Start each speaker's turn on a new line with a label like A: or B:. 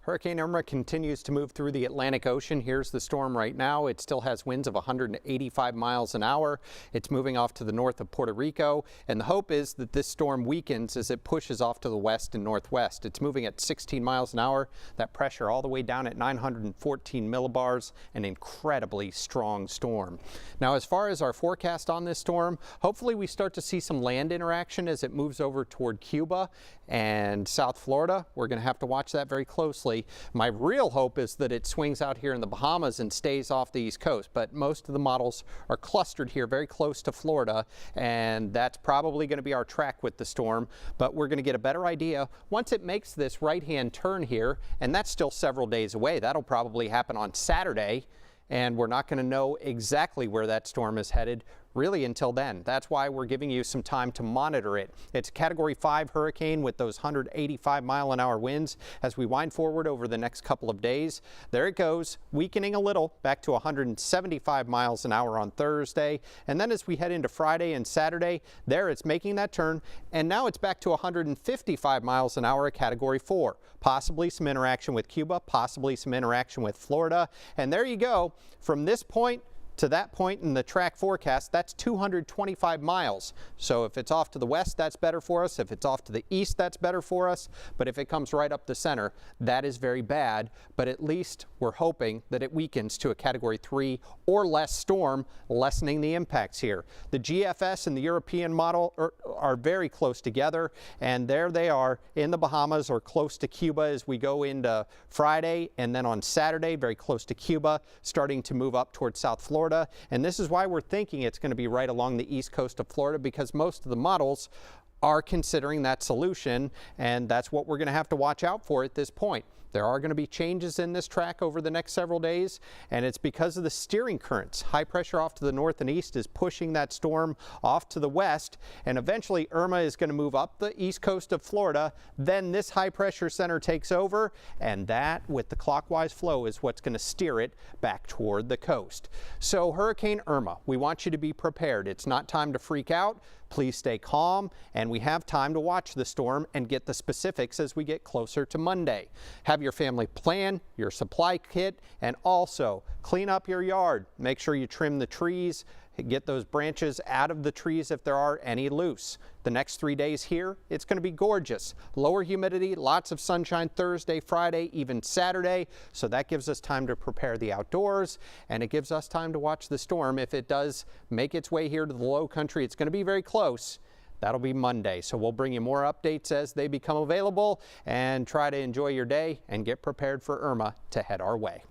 A: Hurricane Irma continues to move through the Atlantic Ocean. Here's the storm right now. It still has winds of 185 miles an hour. It's moving off to the north of Puerto Rico, and the hope is that this storm weakens as it pushes off to the west and northwest. It's moving at 16 miles an hour. That pressure all the way down at 914 millibars, an incredibly strong storm. Now, as far as our forecast on this storm, hopefully we start to see some land interaction as it moves over toward Cuba and South Florida. We're going to have to watch that very closely. My real hope is that it swings out here in the Bahamas and stays off the East Coast, but most of the models are clustered here very close to Florida, and that's probably going to be our track with the storm. But we're going to get a better idea once it makes this right-hand turn here, and that's still several days away. That'll probably happen on Saturday, and we're not going to know exactly where that storm is headed really until then. That's why we're giving you some time to monitor it. It's a Category 5 hurricane with those 185-mile-an-hour winds as we wind forward over the next couple of days. There it goes, weakening a little back to 175 miles an hour on Thursday. And then as we head into Friday and Saturday, there it's making that turn, and now it's back to 155 miles an hour at Category 4. Possibly some interaction with Cuba, possibly some interaction with Florida. And there you go. From this point to that point in the track forecast, that's 225 miles. So if it's off to the west, that's better for us. If it's off to the east, that's better for us. But if it comes right up the center, that is very bad. But at least we're hoping that it weakens to a Category 3 or less storm, lessening the impacts here. The GFS and the European model are very close together, and there they are in the Bahamas or close to Cuba as we go into Friday, and then on Saturday, very close to Cuba, starting to move up towards South Florida. And this is why we're thinking it's going to be right along the east coast of Florida, because most of the models are considering that solution, and that's what we're going to have to watch out for at this point. There are going to be changes in this track over the next several days, and it's because of the steering currents. High pressure off to the north and east is pushing that storm off to the west, and eventually Irma is going to move up the east coast of Florida. Then this high pressure center takes over, and that, with the clockwise flow, is what's going to steer it back toward the coast. So Hurricane Irma, we want you to be prepared. It's not time to freak out. Please stay calm, and we have time to watch the storm and get the specifics as we get closer to Monday. Have your family plan, your supply kit, and also clean up your yard. Make sure you trim the trees, get those branches out of the trees if there are any loose. The next 3 days here, it's going to be gorgeous. Lower humidity, lots of sunshine Thursday, Friday, even Saturday. So that gives us time to prepare the outdoors, and it gives us time to watch the storm. If it does make its way here to the low country, it's going to be very close. That'll be Monday. So we'll bring you more updates as they become available, and try to enjoy your day and get prepared for Irma to head our way.